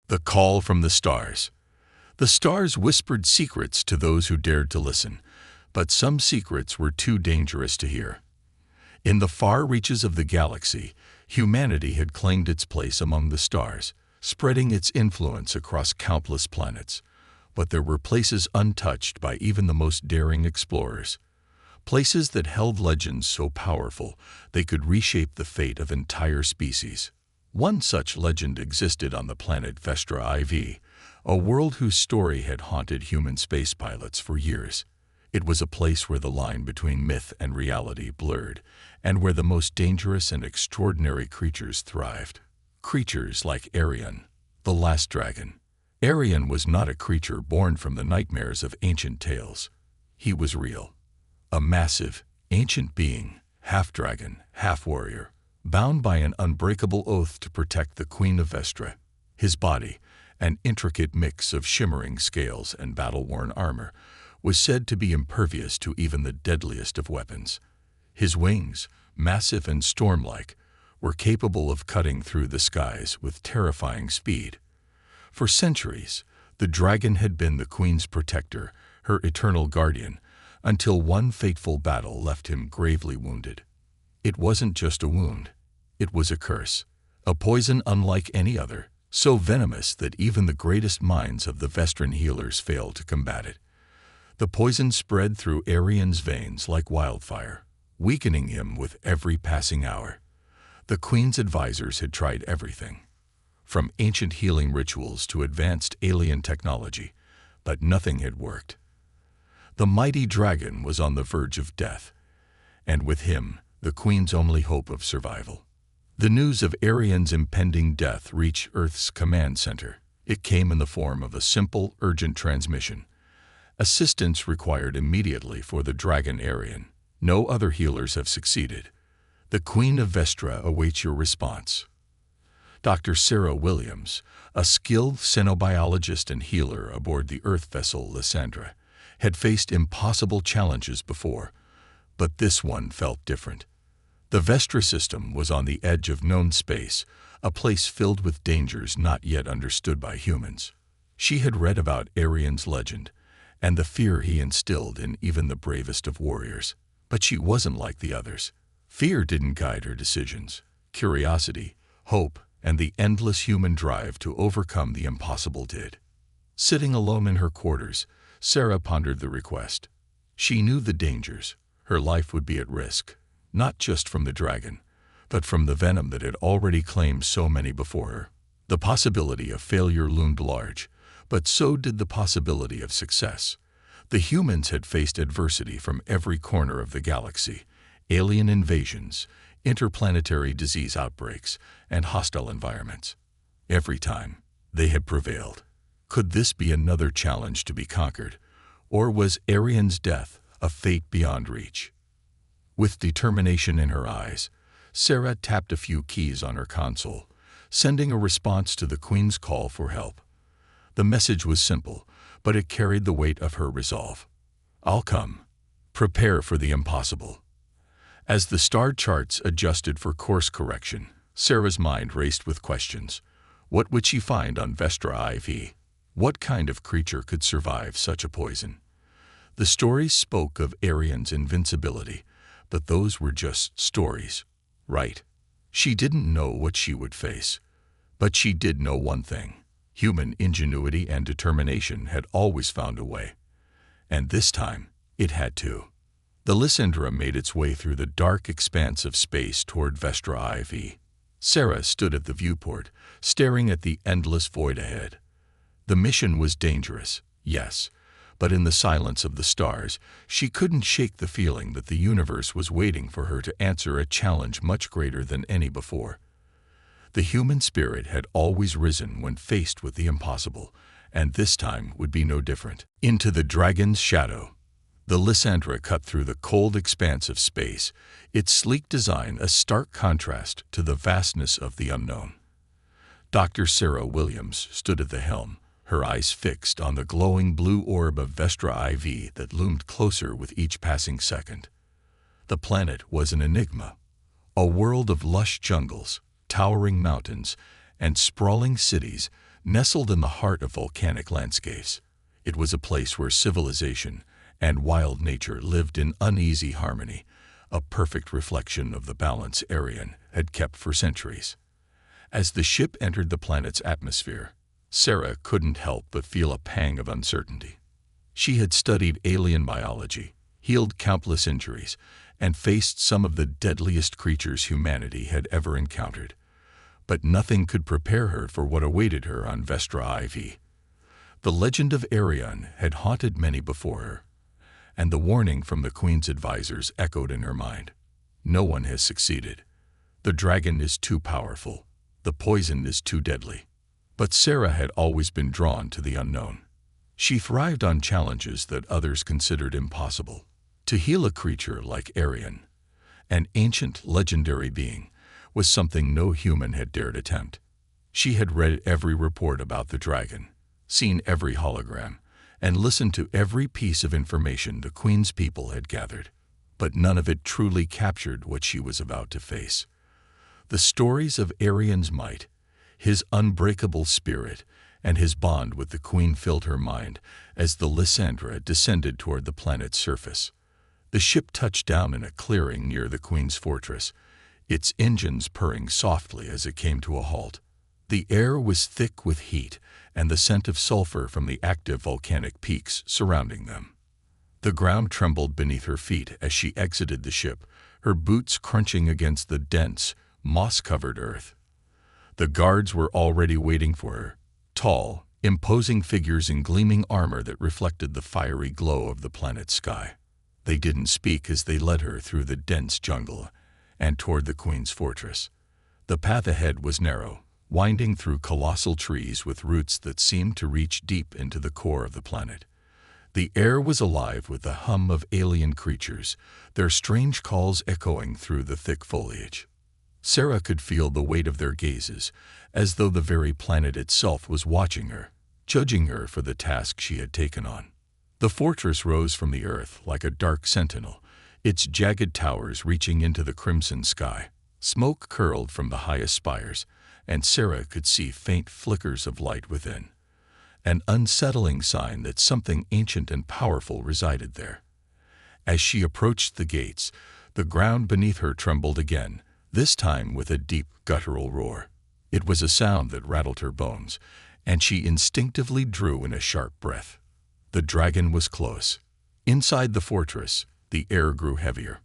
The call from the stars. The stars whispered secrets to those who dared to listen, but some secrets were too dangerous to hear. In the far reaches of the galaxy, humanity had claimed its place among the stars, spreading its influence across countless planets. But there were places untouched by even the most daring explorers. Places that held legends so powerful they could reshape the fate of entire species. One such legend existed on the planet Vestra IV, a world whose story had haunted human space pilots for years. It was a place where the line between myth and reality blurred, and where the most dangerous and extraordinary creatures thrived. Creatures like Arion, the last dragon. Arion was not a creature born from the nightmares of ancient tales. He was real. A massive, ancient being, half-dragon, half-warrior, bound by an unbreakable oath to protect the Queen of Vestra. His body, an intricate mix of shimmering scales and battle-worn armor, was said to be impervious to even the deadliest of weapons. His wings, massive and storm-like, were capable of cutting through the skies with terrifying speed. For centuries, the dragon had been the Queen's protector, her eternal guardian, until one fateful battle left him gravely wounded. It wasn't just a wound. It was a curse, a poison unlike any other, so venomous that even the greatest minds of the Vestran healers failed to combat it. The poison spread through Arion's veins like wildfire, weakening him with every passing hour. The Queen's advisors had tried everything, from ancient healing rituals to advanced alien technology, but nothing had worked. The mighty dragon was on the verge of death, and with him, the Queen's only hope of survival. The news of Arion's impending death reached Earth's command center. It came in the form of a simple, urgent transmission. Assistance required immediately for the dragon Arion. No other healers have succeeded. The Queen of Vestra awaits your response. Dr. Sarah Williams, a skilled xenobiologist and healer aboard the Earth vessel Lysandra, had faced impossible challenges before, but this one felt different. The Vestra system was on the edge of known space, a place filled with dangers not yet understood by humans. She had read about Arion's legend, and the fear he instilled in even the bravest of warriors. But she wasn't like the others. Fear didn't guide her decisions. Curiosity, hope, and the endless human drive to overcome the impossible did. Sitting alone in her quarters, Sarah pondered the request. She knew the dangers. Her life would be at risk, not just from the dragon, but from the venom that had already claimed so many before her. The possibility of failure loomed large, but so did the possibility of success. The humans had faced adversity from every corner of the galaxy: alien invasions, interplanetary disease outbreaks, and hostile environments. Every time, they had prevailed. Could this be another challenge to be conquered, or was Arion's death a fate beyond reach? With determination in her eyes, Sarah tapped a few keys on her console, sending a response to the Queen's call for help. The message was simple, but it carried the weight of her resolve. I'll come. Prepare for the impossible. As the star charts adjusted for course correction, Sarah's mind raced with questions. What would she find on Vestra IV? What kind of creature could survive such a poison? The stories spoke of Arion's invincibility, but those were just stories, right? She didn't know what she would face, but she did know one thing. Human ingenuity and determination had always found a way, and this time it had to. The Lysandra made its way through the dark expanse of space toward Vestra IV. Sarah stood at the viewport, staring at the endless void ahead. The mission was dangerous, yes, but in the silence of the stars, she couldn't shake the feeling that the universe was waiting for her to answer a challenge much greater than any before. The human spirit had always risen when faced with the impossible, and this time would be no different. Into the dragon's shadow. The Lysandra cut through the cold expanse of space, its sleek design a stark contrast to the vastness of the unknown. Dr. Sarah Williams stood at the helm, her eyes fixed on the glowing blue orb of Vestra IV that loomed closer with each passing second. The planet was an enigma, a world of lush jungles, towering mountains, and sprawling cities Nestled in the heart of volcanic landscapes, it was a place where civilization and wild nature lived in uneasy harmony, a perfect reflection of the balance Arian had kept for centuries. As the ship entered the planet's atmosphere, Sarah couldn't help but feel a pang of uncertainty. She had studied alien biology, healed countless injuries, and faced some of the deadliest creatures humanity had ever encountered. But nothing could prepare her for what awaited her on Vestra IV. The legend of Arian had haunted many before her, and the warning from the Queen's advisors echoed in her mind. No one has succeeded. The dragon is too powerful. The poison is too deadly. But Sarah had always been drawn to the unknown. She thrived on challenges that others considered impossible. To heal a creature like Arian, an ancient legendary being, was something no human had dared attempt. She had read every report about the dragon, seen every hologram, and listened to every piece of information the Queen's people had gathered, but none of it truly captured what she was about to face. The stories of Arian's might, his unbreakable spirit, and his bond with the Queen filled her mind as the Lysandra descended toward the planet's surface. The ship touched down in a clearing near the Queen's fortress, its engines purring softly as it came to a halt. The air was thick with heat and the scent of sulfur from the active volcanic peaks surrounding them. The ground trembled beneath her feet as she exited the ship, her boots crunching against the dense, moss-covered earth. The guards were already waiting for her, tall, imposing figures in gleaming armor that reflected the fiery glow of the planet's sky. They didn't speak as they led her through the dense jungle and toward the Queen's fortress. The path ahead was narrow, winding through colossal trees with roots that seemed to reach deep into the core of the planet. The air was alive with the hum of alien creatures, their strange calls echoing through the thick foliage. Sarah could feel the weight of their gazes, as though the very planet itself was watching her, judging her for the task she had taken on. The fortress rose from the earth like a dark sentinel, its jagged towers reaching into the crimson sky. Smoke curled from the highest spires, and Sarah could see faint flickers of light within, an unsettling sign that something ancient and powerful resided there. As she approached the gates, the ground beneath her trembled again, this time with a deep guttural roar. It was a sound that rattled her bones, and she instinctively drew in a sharp breath. The dragon was close. Inside the fortress, the air grew heavier.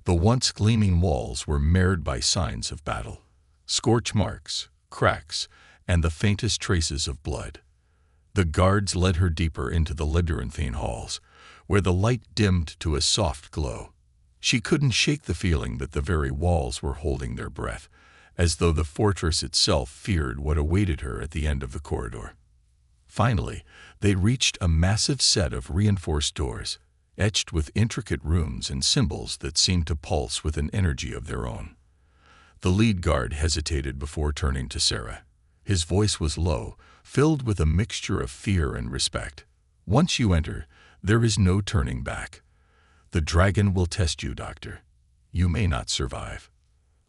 The once gleaming walls were marred by signs of battle, scorch marks, cracks, and the faintest traces of blood. The guards led her deeper into the labyrinthine halls, where the light dimmed to a soft glow. She couldn't shake the feeling that the very walls were holding their breath, as though the fortress itself feared what awaited her at the end of the corridor. Finally, they reached a massive set of reinforced doors, etched with intricate runes and symbols that seemed to pulse with an energy of their own. The lead guard hesitated before turning to Sarah. His voice was low, filled with a mixture of fear and respect. "Once you enter, there is no turning back. The dragon will test you, Doctor. You may not survive."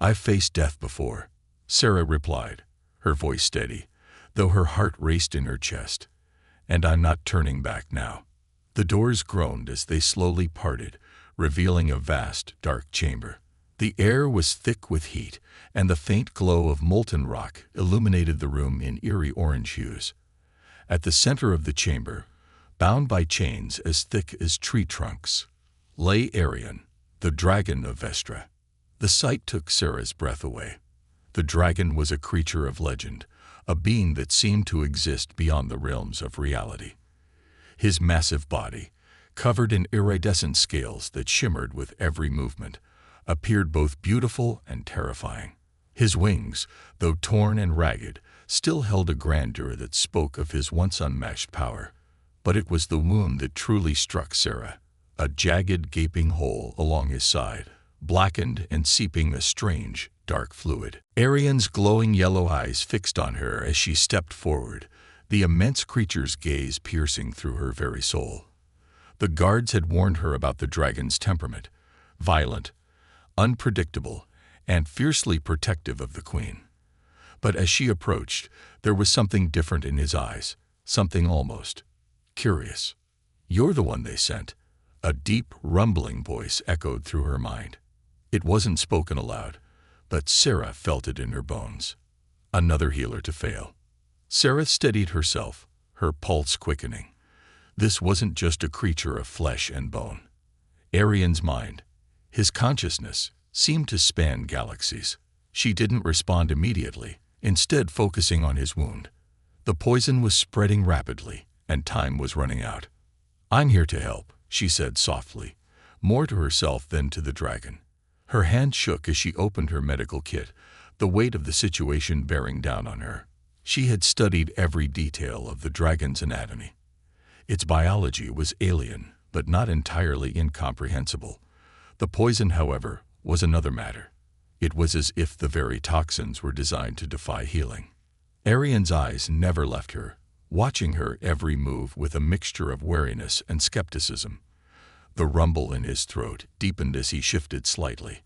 "I've faced death before," Sarah replied, her voice steady, though her heart raced in her chest. "And I'm not turning back now." The doors groaned as they slowly parted, revealing a vast, dark chamber. The air was thick with heat, and the faint glow of molten rock illuminated the room in eerie orange hues. At the center of the chamber, bound by chains as thick as tree trunks, lay Arian, the dragon of Vestra. The sight took Sarah's breath away. The dragon was a creature of legend, a being that seemed to exist beyond the realms of reality. His massive body, covered in iridescent scales that shimmered with every movement, appeared both beautiful and terrifying. His wings, though torn and ragged, still held a grandeur that spoke of his once unmatched power. But it was the wound that truly struck Sarah, a jagged, gaping hole along his side, blackened and seeping a strange, dark fluid. Arian's glowing yellow eyes fixed on her as she stepped forward, the immense creature's gaze piercing through her very soul. The guards had warned her about the dragon's temperament, violent, unpredictable, and fiercely protective of the Queen. But as she approached, there was something different in his eyes, something almost curious. "You're the one they sent." A deep, rumbling voice echoed through her mind. It wasn't spoken aloud, but Sarah felt it in her bones. Another healer to fail. Sarah steadied herself, her pulse quickening. This wasn't just a creature of flesh and bone. Arian's mind, his consciousness, seemed to span galaxies. She didn't respond immediately, instead focusing on his wound. The poison was spreading rapidly, and time was running out. "I'm here to help," she said softly, more to herself than to the dragon. Her hand shook as she opened her medical kit, the weight of the situation bearing down on her. She had studied every detail of the dragon's anatomy. Its biology was alien, but not entirely incomprehensible. The poison, however, was another matter. It was as if the very toxins were designed to defy healing. Arian's eyes never left her, watching her every move with a mixture of wariness and skepticism. The rumble in his throat deepened as he shifted slightly,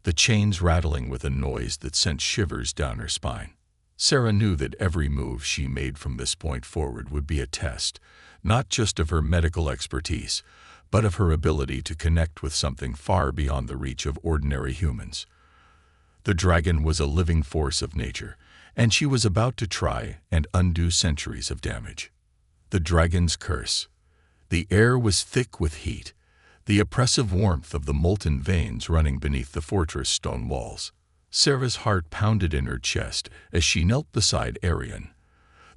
the chains rattling with a noise that sent shivers down her spine. Sarah knew that every move she made from this point forward would be a test, not just of her medical expertise, but of her ability to connect with something far beyond the reach of ordinary humans. The dragon was a living force of nature, and she was about to try and undo centuries of damage. The dragon's curse. The air was thick with heat, the oppressive warmth of the molten veins running beneath the fortress stone walls. Sarah's heart pounded in her chest as she knelt beside Arian,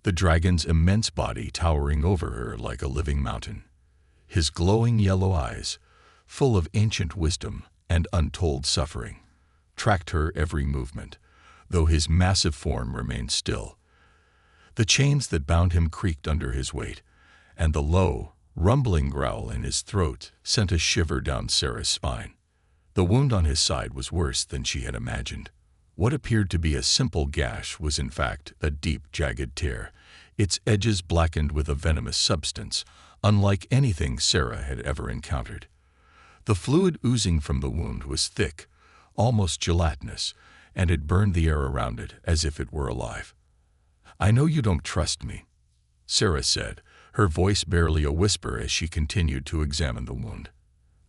the dragon's immense body towering over her like a living mountain. His glowing yellow eyes, full of ancient wisdom and untold suffering, tracked her every movement, though his massive form remained still. The chains that bound him creaked under his weight, and the low, rumbling growl in his throat sent a shiver down Sarah's spine. The wound on his side was worse than she had imagined. What appeared to be a simple gash was in fact a deep, jagged tear, its edges blackened with a venomous substance, unlike anything Sarah had ever encountered. The fluid oozing from the wound was thick, almost gelatinous, and it burned the air around it as if it were alive. "I know you don't trust me," Sarah said, her voice barely a whisper as she continued to examine the wound.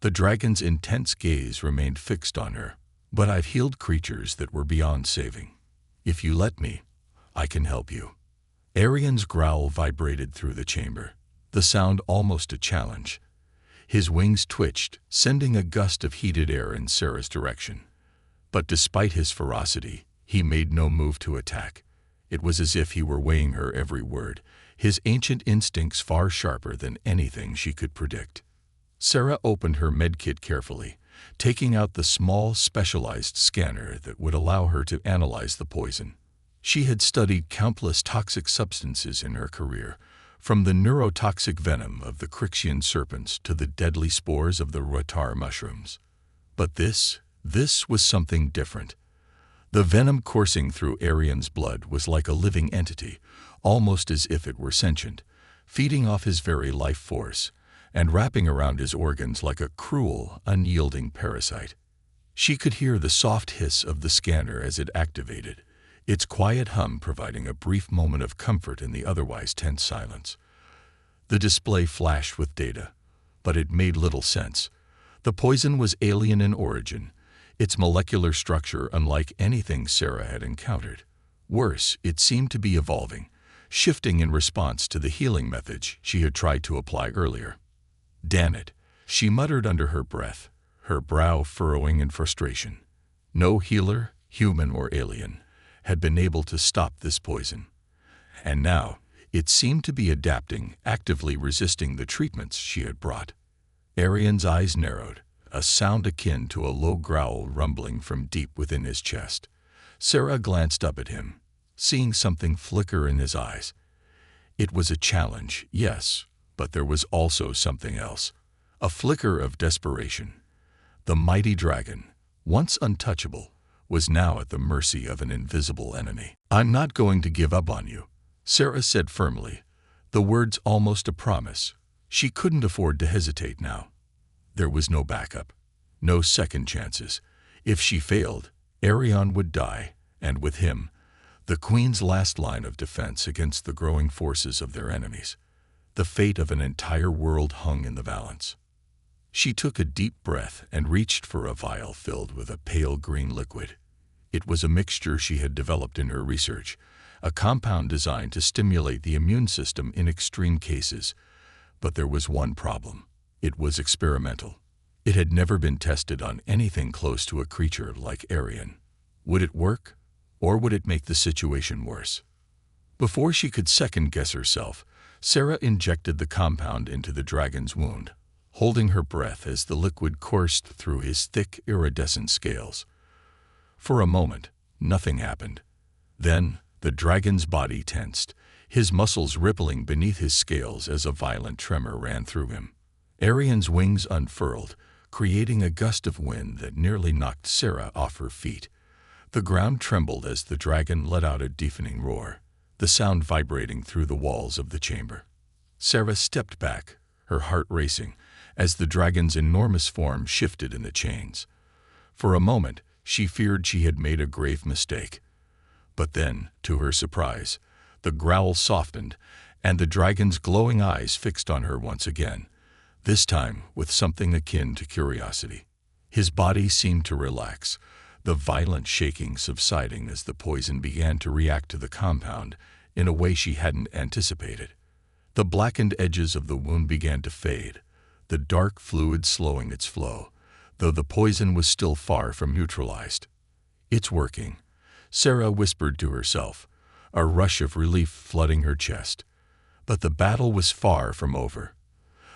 The dragon's intense gaze remained fixed on her. "But I've healed creatures that were beyond saving. If you let me, I can help you." Arian's growl vibrated through the chamber, the sound almost a challenge. His wings twitched, sending a gust of heated air in Sarah's direction. But despite his ferocity, he made no move to attack. It was as if he were weighing her every word, his ancient instincts far sharper than anything she could predict. Sarah opened her medkit carefully, taking out the small, specialized scanner that would allow her to analyze the poison. She had studied countless toxic substances in her career, from the neurotoxic venom of the Crixian serpents to the deadly spores of the Rotar mushrooms. But this was something different. The venom coursing through Arian's blood was like a living entity, almost as if it were sentient, feeding off his very life force, and wrapping around his organs like a cruel, unyielding parasite. She could hear the soft hiss of the scanner as it activated, its quiet hum providing a brief moment of comfort in the otherwise tense silence. The display flashed with data, but it made little sense. The poison was alien in origin, its molecular structure unlike anything Sarah had encountered. Worse, it seemed to be evolving, shifting in response to the healing methods she had tried to apply earlier. "Damn it," she muttered under her breath, her brow furrowing in frustration. No healer, human or alien, had been able to stop this poison. And now, it seemed to be adapting, actively resisting the treatments she had brought. Arian's eyes narrowed, a sound akin to a low growl rumbling from deep within his chest. Sarah glanced up at him, seeing something flicker in his eyes. It was a challenge, yes, but there was also something else, a flicker of desperation. The mighty dragon, once untouchable, was now at the mercy of an invisible enemy. "I'm not going to give up on you," Sarah said firmly, the words almost a promise. She couldn't afford to hesitate now. There was no backup, no second chances. If she failed, Arian would die, and with him, the Queen's last line of defense against the growing forces of their enemies. The fate of an entire world hung in the balance. She took a deep breath and reached for a vial filled with a pale green liquid. It was a mixture she had developed in her research, a compound designed to stimulate the immune system in extreme cases. But there was one problem. It was experimental. It had never been tested on anything close to a creature like Arian. Would it work, or would it make the situation worse? Before she could second-guess herself, Sarah injected the compound into the dragon's wound, holding her breath as the liquid coursed through his thick, iridescent scales. For a moment, nothing happened. Then, the dragon's body tensed, his muscles rippling beneath his scales as a violent tremor ran through him. Arian's wings unfurled, creating a gust of wind that nearly knocked Sarah off her feet. The ground trembled as the dragon let out a deafening roar, the sound vibrating through the walls of the chamber. Sarah stepped back, her heart racing, as the dragon's enormous form shifted in the chains. For a moment, she feared she had made a grave mistake. But then, to her surprise, the growl softened, and the dragon's glowing eyes fixed on her once again, this time with something akin to curiosity. His body seemed to relax, the violent shaking subsiding as the poison began to react to the compound in a way she hadn't anticipated. The blackened edges of the wound began to fade, the dark fluid slowing its flow, though the poison was still far from neutralized. "It's working," Sarah whispered to herself, a rush of relief flooding her chest. But the battle was far from over.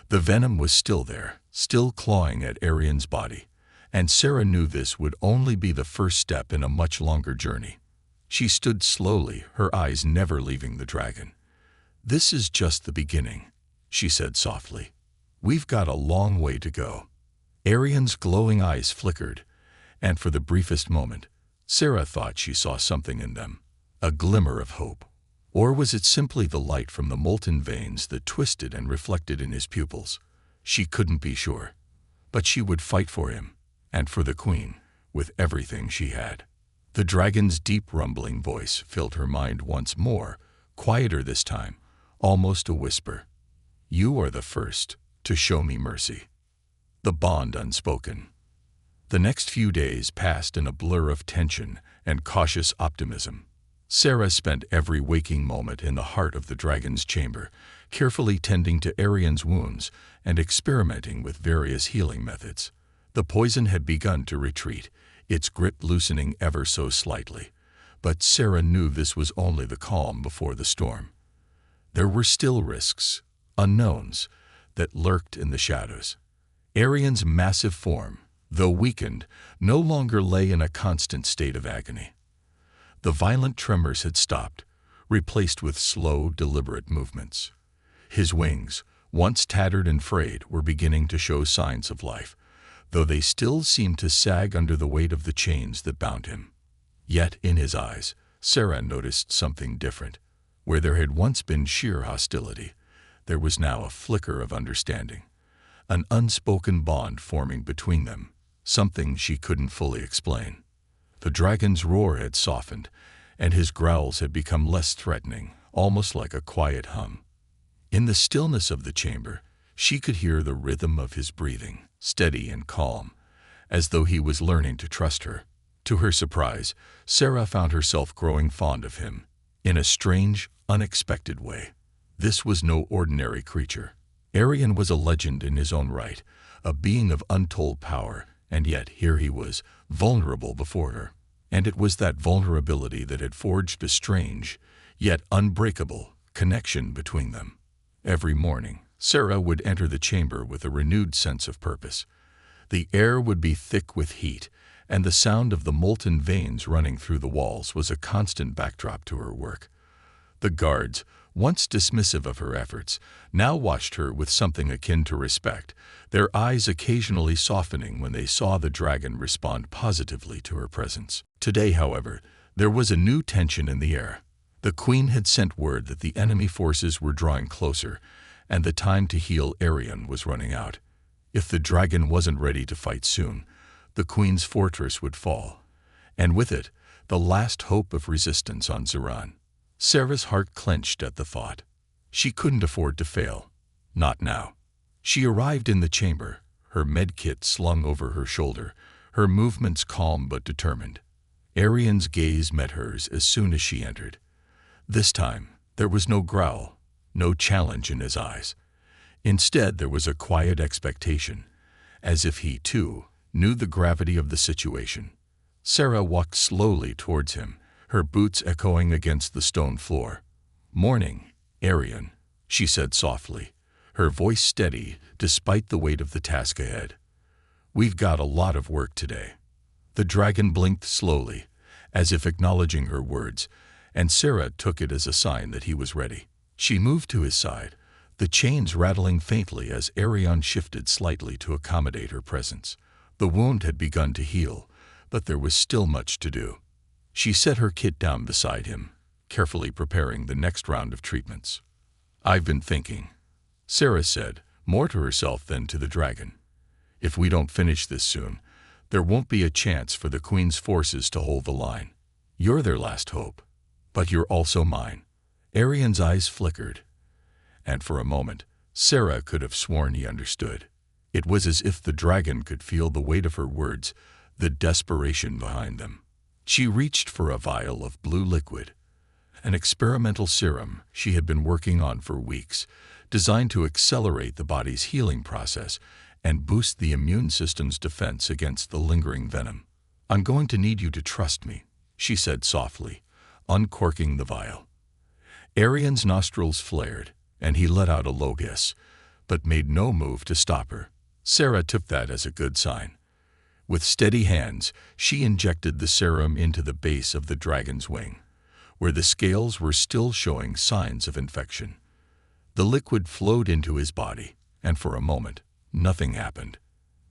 The venom was still there, still clawing at Arian's body, and Sarah knew this would only be the first step in a much longer journey. She stood slowly, her eyes never leaving the dragon. "This is just the beginning," she said softly. "We've got a long way to go." Arian's glowing eyes flickered, and for the briefest moment, Sarah thought she saw something in them, a glimmer of hope. Or was it simply the light from the molten veins that twisted and reflected in his pupils? She couldn't be sure. But she would fight for him, and for the Queen, with everything she had. The dragon's deep rumbling voice filled her mind once more, quieter this time, almost a whisper. "You are the first to show me mercy." The bond unspoken. The next few days passed in a blur of tension and cautious optimism. Sarah spent every waking moment in the heart of the dragon's chamber, carefully tending to Arian's wounds and experimenting with various healing methods. The poison had begun to retreat, its grip loosening ever so slightly, but Sarah knew this was only the calm before the storm. There were still risks, unknowns, that lurked in the shadows. Arian's massive form, though weakened, no longer lay in a constant state of agony. The violent tremors had stopped, replaced with slow, deliberate movements. His wings, once tattered and frayed, were beginning to show signs of life, though they still seemed to sag under the weight of the chains that bound him. Yet, in his eyes, Sarah noticed something different. Where there had once been sheer hostility, there was now a flicker of understanding, an unspoken bond forming between them, something she couldn't fully explain. The dragon's roar had softened, and his growls had become less threatening, almost like a quiet hum. In the stillness of the chamber, she could hear the rhythm of his breathing, steady and calm, as though he was learning to trust her. To her surprise, Sarah found herself growing fond of him, in a strange, unexpected way. This was no ordinary creature. Arian was a legend in his own right, a being of untold power, and yet here he was, vulnerable before her. And it was that vulnerability that had forged a strange, yet unbreakable, connection between them. Every morning, Sarah would enter the chamber with a renewed sense of purpose. The air would be thick with heat, and the sound of the molten veins running through the walls was a constant backdrop to her work. The guards, once dismissive of her efforts, now watched her with something akin to respect, their eyes occasionally softening when they saw the dragon respond positively to her presence. Today, however, there was a new tension in the air. The Queen had sent word that the enemy forces were drawing closer, and the time to heal Arian was running out. If the dragon wasn't ready to fight soon, the Queen's fortress would fall, and with it, the last hope of resistance on Zuran. Sarah's heart clenched at the thought. She couldn't afford to fail. Not now. She arrived in the chamber, her medkit slung over her shoulder, her movements calm but determined. Arian's gaze met hers as soon as she entered. This time, there was no growl, no challenge in his eyes. Instead, there was a quiet expectation, as if he, too, knew the gravity of the situation. Sarah walked slowly towards him, her boots echoing against the stone floor. "Morning, Arian," she said softly, her voice steady despite the weight of the task ahead. "We've got a lot of work today." The dragon blinked slowly, as if acknowledging her words, and Sarah took it as a sign that he was ready. She moved to his side, the chains rattling faintly as Arian shifted slightly to accommodate her presence. The wound had begun to heal, but there was still much to do. She set her kit down beside him, carefully preparing the next round of treatments. "I've been thinking," Sarah said, more to herself than to the dragon. "If we don't finish this soon, there won't be a chance for the Queen's forces to hold the line. You're their last hope, but you're also mine." Arian's eyes flickered, and for a moment, Sarah could have sworn he understood. It was as if the dragon could feel the weight of her words, the desperation behind them. She reached for a vial of blue liquid, an experimental serum she had been working on for weeks, designed to accelerate the body's healing process and boost the immune system's defense against the lingering venom. "I'm going to need you to trust me," she said softly, uncorking the vial. Arian's nostrils flared, and he let out a low hiss, but made no move to stop her. Sarah took that as a good sign. With steady hands, she injected the serum into the base of the dragon's wing, where the scales were still showing signs of infection. The liquid flowed into his body, and for a moment, nothing happened.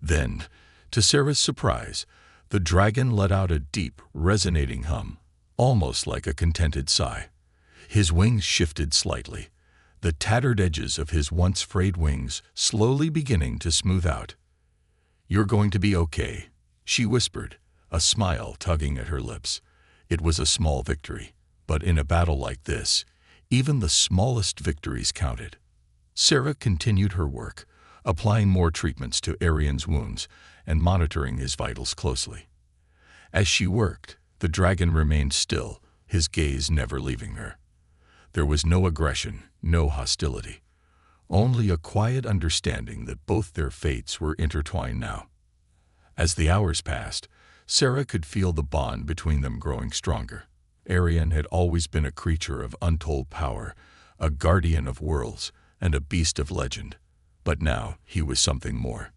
Then, to Sarah's surprise, the dragon let out a deep, resonating hum, almost like a contented sigh. His wings shifted slightly, the tattered edges of his once frayed wings slowly beginning to smooth out. "You're going to be okay," she whispered, a smile tugging at her lips. It was a small victory, but in a battle like this, even the smallest victories counted. Sarah continued her work, applying more treatments to Arian's wounds and monitoring his vitals closely. As she worked, the dragon remained still, his gaze never leaving her. There was no aggression, no hostility, only a quiet understanding that both their fates were intertwined now. As the hours passed, Sarah could feel the bond between them growing stronger. Arian had always been a creature of untold power, a guardian of worlds, and a beast of legend. But now he was something more.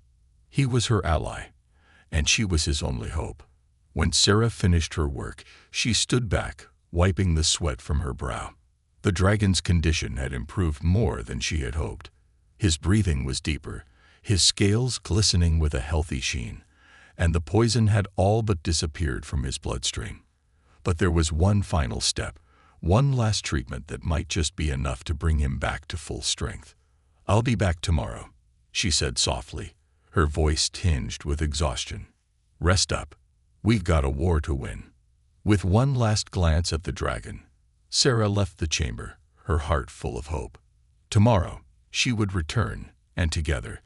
He was her ally, and she was his only hope. When Sarah finished her work, she stood back, wiping the sweat from her brow. The dragon's condition had improved more than she had hoped. His breathing was deeper, his scales glistening with a healthy sheen, and the poison had all but disappeared from his bloodstream. But there was one final step, one last treatment that might just be enough to bring him back to full strength. "I'll be back tomorrow," she said softly, her voice tinged with exhaustion. "Rest up. We've got a war to win." With one last glance at the dragon, Sarah left the chamber, her heart full of hope. Tomorrow, she would return, and together,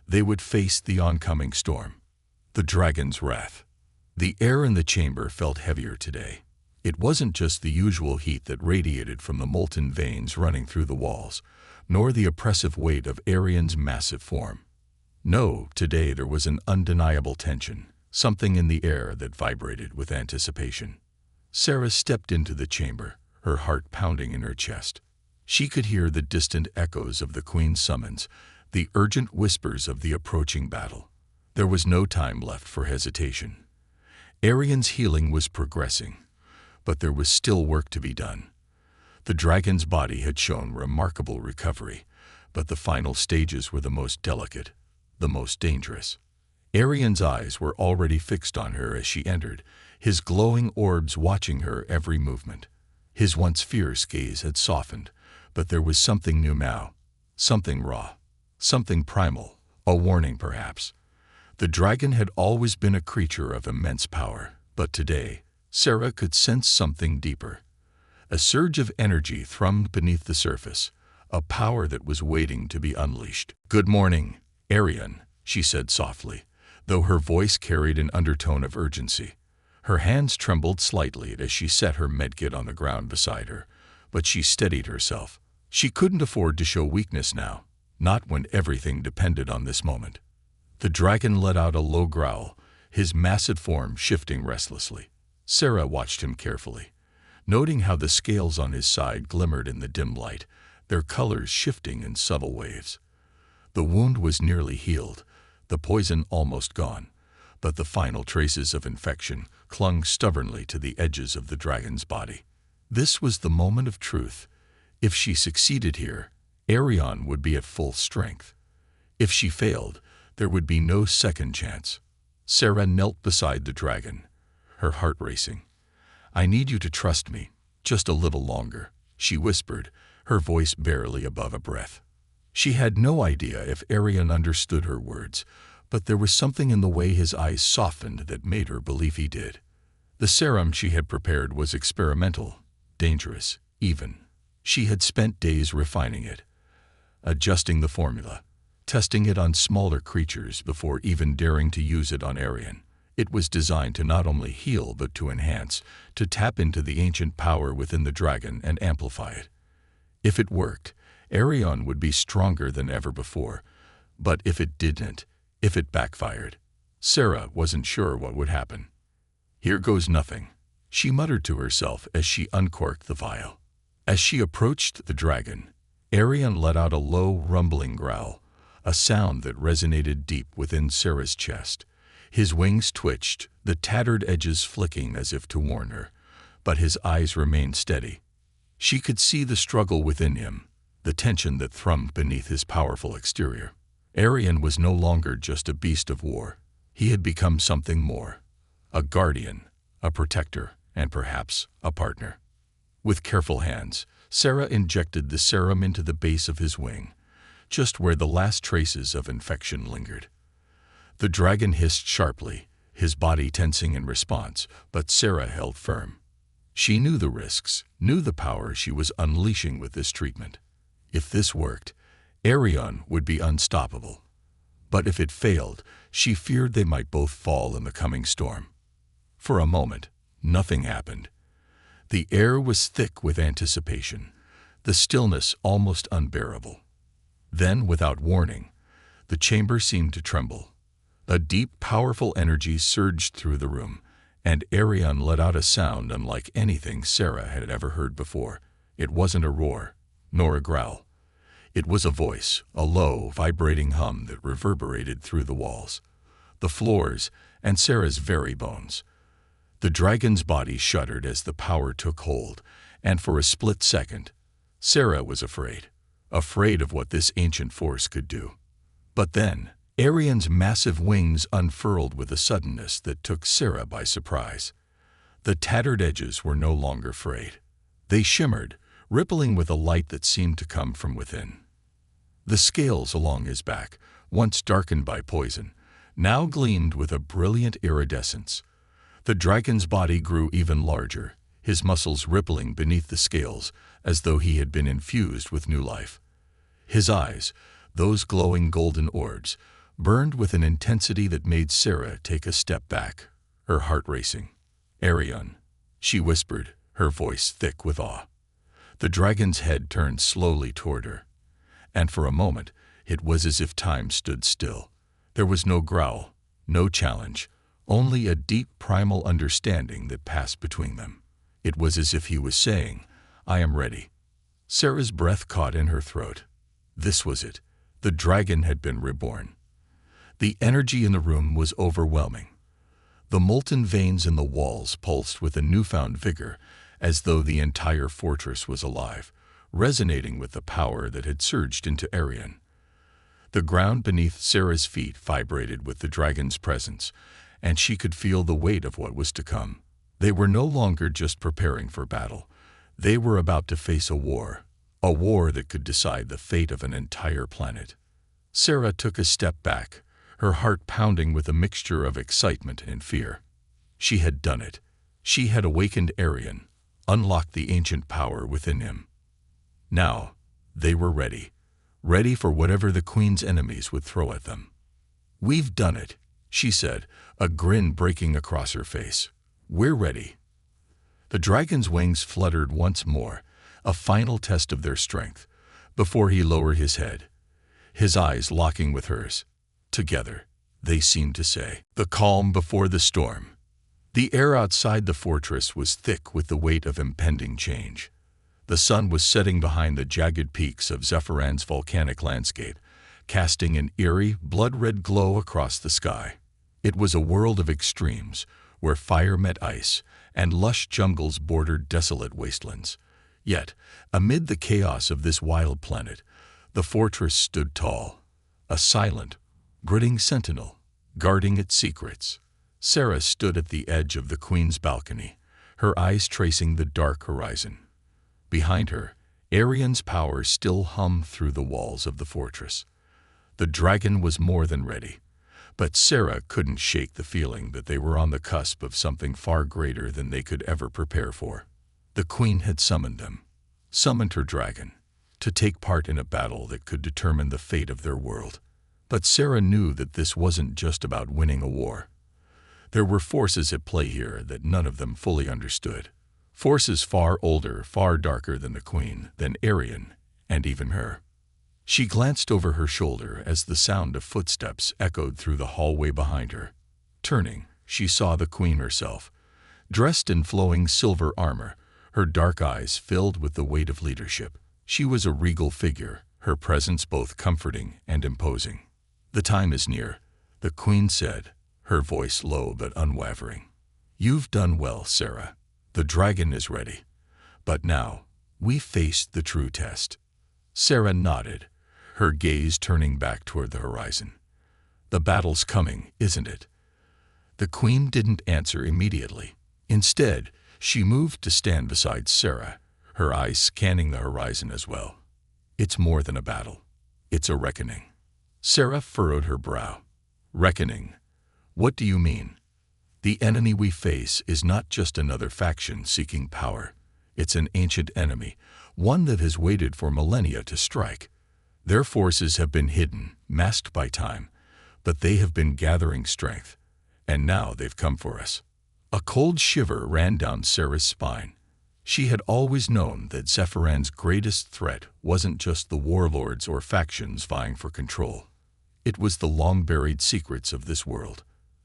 they would face the oncoming storm. The dragon's wrath. The air in the chamber felt heavier today. It wasn't just the usual heat that radiated from the molten veins running through the walls, nor the oppressive weight of Arian's massive form. No, today there was an undeniable tension, something in the air that vibrated with anticipation. Sarah stepped into the chamber, her heart pounding in her chest. She could hear the distant echoes of the Queen's summons, the urgent whispers of the approaching battle. There was no time left for hesitation. Arian's healing was progressing, but there was still work to be done. The dragon's body had shown remarkable recovery, but the final stages were the most delicate, the most dangerous. Arian's eyes were already fixed on her as she entered, his glowing orbs watching her every movement. His once fierce gaze had softened, but there was something new now, something raw, something primal, a warning perhaps. The dragon had always been a creature of immense power, but today, Sarah could sense something deeper. A surge of energy thrummed beneath the surface, a power that was waiting to be unleashed. "Good morning, Arian," she said softly, though her voice carried an undertone of urgency. Her hands trembled slightly as she set her medkit on the ground beside her, but she steadied herself. She couldn't afford to show weakness now, not when everything depended on this moment. The dragon let out a low growl, his massive form shifting restlessly. Sarah watched him carefully, noting how the scales on his side glimmered in the dim light, their colors shifting in subtle waves. The wound was nearly healed, the poison almost gone, but the final traces of infection clung stubbornly to the edges of the dragon's body. This was the moment of truth. If she succeeded here, Arion would be at full strength. If she failed, there would be no second chance. Sarah knelt beside the dragon, her heart racing. "I need you to trust me, just a little longer," she whispered, her voice barely above a breath. She had no idea if Arion understood her words, but there was something in the way his eyes softened that made her believe he did. The serum she had prepared was experimental, dangerous, even. She had spent days refining it, adjusting the formula, testing it on smaller creatures before even daring to use it on Arion. It was designed to not only heal but to enhance, to tap into the ancient power within the dragon and amplify it. If it worked, Arion would be stronger than ever before, but if it didn't, if it backfired, Sarah wasn't sure what would happen. "Here goes nothing," she muttered to herself as she uncorked the vial. As she approached the dragon, Arion let out a low, rumbling growl, a sound that resonated deep within Sarah's chest. His wings twitched, the tattered edges flicking as if to warn her, but his eyes remained steady. She could see the struggle within him, the tension that thrummed beneath his powerful exterior. Arion was no longer just a beast of war. He had become something more, a guardian, a protector, and perhaps a partner. With careful hands, Sarah injected the serum into the base of his wing, just where the last traces of infection lingered. The dragon hissed sharply, his body tensing in response, but Sarah held firm. She knew the risks, knew the power she was unleashing with this treatment. If this worked, Arion would be unstoppable. But if it failed, she feared they might both fall in the coming storm. For a moment, nothing happened. The air was thick with anticipation, the stillness almost unbearable. Then, without warning, the chamber seemed to tremble. A deep, powerful energy surged through the room, and Arion let out a sound unlike anything Sarah had ever heard before. It wasn't a roar, nor a growl. It was a voice, a low, vibrating hum that reverberated through the walls, the floors, and Sarah's very bones. The dragon's body shuddered as the power took hold, and for a split second, Sarah was afraid of what this ancient force could do. But then, Arion's massive wings unfurled with a suddenness that took Sarah by surprise. The tattered edges were no longer frayed. They shimmered, rippling with a light that seemed to come from within. The scales along his back, once darkened by poison, now gleamed with a brilliant iridescence. The dragon's body grew even larger, his muscles rippling beneath the scales as though he had been infused with new life. His eyes, those glowing golden orbs, burned with an intensity that made Sarah take a step back, her heart racing. "Arion," she whispered, her voice thick with awe. The dragon's head turned slowly toward her, and for a moment it was as if time stood still. There was no growl, no challenge, only a deep primal understanding that passed between them. It was as if he was saying, "I am ready." Sarah's breath caught in her throat. This was it. The dragon had been reborn. The energy in the room was overwhelming. The molten veins in the walls pulsed with a newfound vigor, as though the entire fortress was alive, resonating with the power that had surged into Arion. The ground beneath Sarah's feet vibrated with the dragon's presence, and she could feel the weight of what was to come. They were no longer just preparing for battle. They were about to face a war that could decide the fate of an entire planet. Sarah took a step back, her heart pounding with a mixture of excitement and fear. She had done it. She had awakened Arian, unlocked the ancient power within him. Now, they were ready for whatever the Queen's enemies would throw at them. "We've done it," she said, a grin breaking across her face. "We're ready." The dragon's wings fluttered once more, a final test of their strength, before he lowered his head, his eyes locking with hers. Together, they seemed to say, "The calm before the storm." The air outside the fortress was thick with the weight of impending change. The sun was setting behind the jagged peaks of Zephyran's volcanic landscape, casting an eerie, blood-red glow across the sky. It was a world of extremes, where fire met ice, and lush jungles bordered desolate wastelands. Yet, amid the chaos of this wild planet, the fortress stood tall, a silent, brooding sentinel, guarding its secrets. Sarah stood at the edge of the Queen's balcony, her eyes tracing the dark horizon. Behind her, Arian's power still hummed through the walls of the fortress. The dragon was more than ready, but Sarah couldn't shake the feeling that they were on the cusp of something far greater than they could ever prepare for. The Queen had summoned them, summoned her dragon, to take part in a battle that could determine the fate of their world. But Sarah knew that this wasn't just about winning a war. There were forces at play here that none of them fully understood. Forces far older, far darker than the Queen, than Arian, and even her. She glanced over her shoulder as the sound of footsteps echoed through the hallway behind her. Turning, she saw the Queen herself, dressed in flowing silver armor, her dark eyes filled with the weight of leadership. She was a regal figure, her presence both comforting and imposing. "The time is near," the Queen said, her voice low but unwavering. "You've done well, Sarah. The dragon is ready. But now, we face the true test." Sarah nodded, her gaze turning back toward the horizon. "The battle's coming, isn't it?" The Queen didn't answer immediately. Instead, she moved to stand beside Sarah, her eyes scanning the horizon as well. "It's more than a battle. It's a reckoning." Sarah furrowed her brow. "Reckoning? What do you mean?" "The enemy we face is not just another faction seeking power. It's an ancient enemy, one that has waited for millennia to strike. Their forces have been hidden, masked by time, but they have been gathering strength, and now they've come for us." A cold shiver ran down Sarah's spine. She had always known that Zephyran's greatest threat wasn't just the warlords or factions vying for control. It was the long-buried secrets of this world,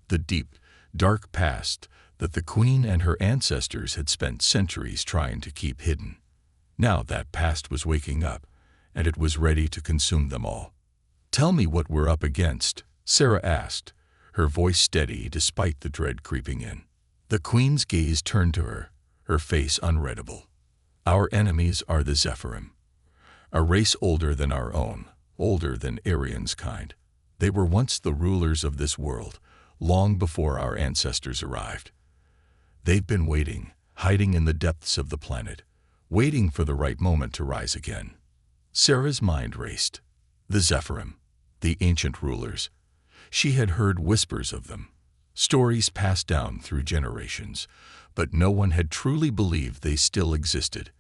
the deep, dark past that the Queen and her ancestors had spent centuries trying to keep hidden. Now that past was waking up, and it was ready to consume them all. "Tell me what we're up against," Sarah asked, her voice steady despite the dread creeping in. The Queen's gaze turned to her, her face unreadable. "Our enemies are the Zephyrim, a race older than our own, older than Arian's kind. They were once the rulers of this world, long before our ancestors arrived. They've been waiting, hiding in the depths of the planet, waiting for the right moment to rise again." Sarah's mind raced. The Zephyrim, the ancient rulers. She had heard whispers of them, stories passed down through generations, but no one had truly believed they still existed.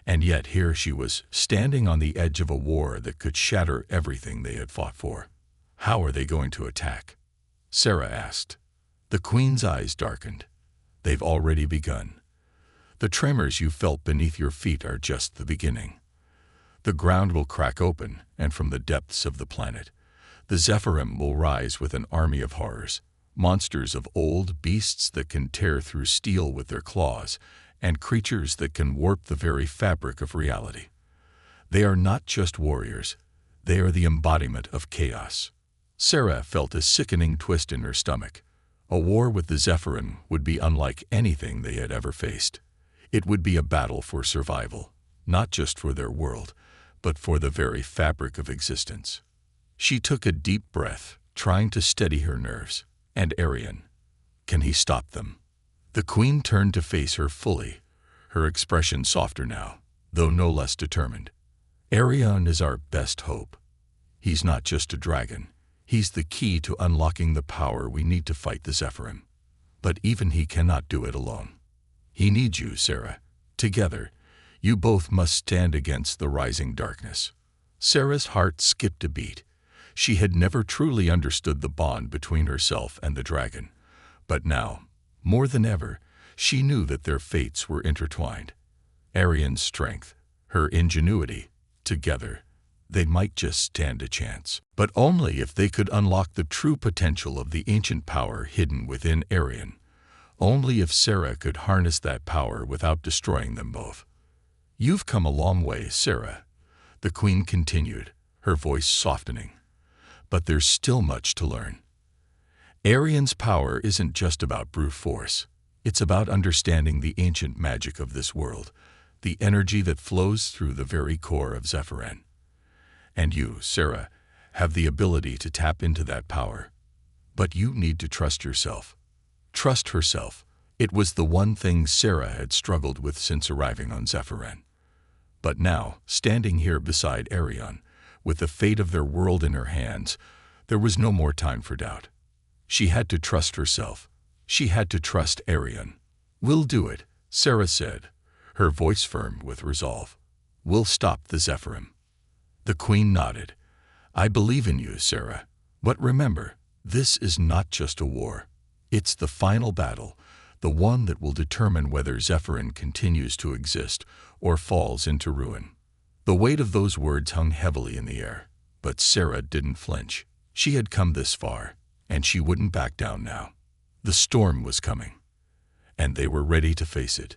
And yet here she was, standing on the edge of a war that could shatter everything they had fought for. "How are they going to attack?" Sarah asked. The Queen's eyes darkened. "They've already begun. The tremors you felt beneath your feet are just the beginning. The ground will crack open, and from the depths of the planet, the Zephyrim will rise with an army of horrors, monsters of old, beasts that can tear through steel with their claws, and creatures that can warp the very fabric of reality. They are not just warriors, they are the embodiment of chaos." Sarah felt a sickening twist in her stomach. A war with the Zephyrim would be unlike anything they had ever faced. It would be a battle for survival, not just for their world, but for the very fabric of existence. She took a deep breath, trying to steady her nerves. "And Arian, can he stop them?" The Queen turned to face her fully, her expression softer now, though no less determined. "Arian is our best hope. He's not just a dragon. He's the key to unlocking the power we need to fight the Zephyrim. But even he cannot do it alone. He needs you, Sarah. Together, you both must stand against the rising darkness. Sarah's heart skipped a beat. She had never truly understood the bond between herself and the dragon. But now, more than ever, she knew that their fates were intertwined. Arian's strength, her ingenuity, together, they might just stand a chance. But only if they could unlock the true potential of the ancient power hidden within Arian. Only if Sarah could harness that power without destroying them both. "You've come a long way, Sarah," the queen continued, her voice softening. "But there's still much to learn. Arian's power isn't just about brute force. It's about understanding the ancient magic of this world, the energy that flows through the very core of Zephyrin. And you, Sarah, have the ability to tap into that power. But you need to trust yourself. Trust herself. It was the one thing Sarah had struggled with since arriving on Zephyrin. But now, standing here beside Arian, with the fate of their world in her hands, there was no more time for doubt. She had to trust herself. She had to trust Arian. "We'll do it," Sarah said, her voice firm with resolve. "We'll stop the Zephyrim." The queen nodded. "I believe in you, Sarah. But remember, this is not just a war. It's the final battle, the one that will determine whether Zephyrin continues to exist or falls into ruin." The weight of those words hung heavily in the air, but Sarah didn't flinch. She had come this far, and she wouldn't back down now. The storm was coming, and they were ready to face it.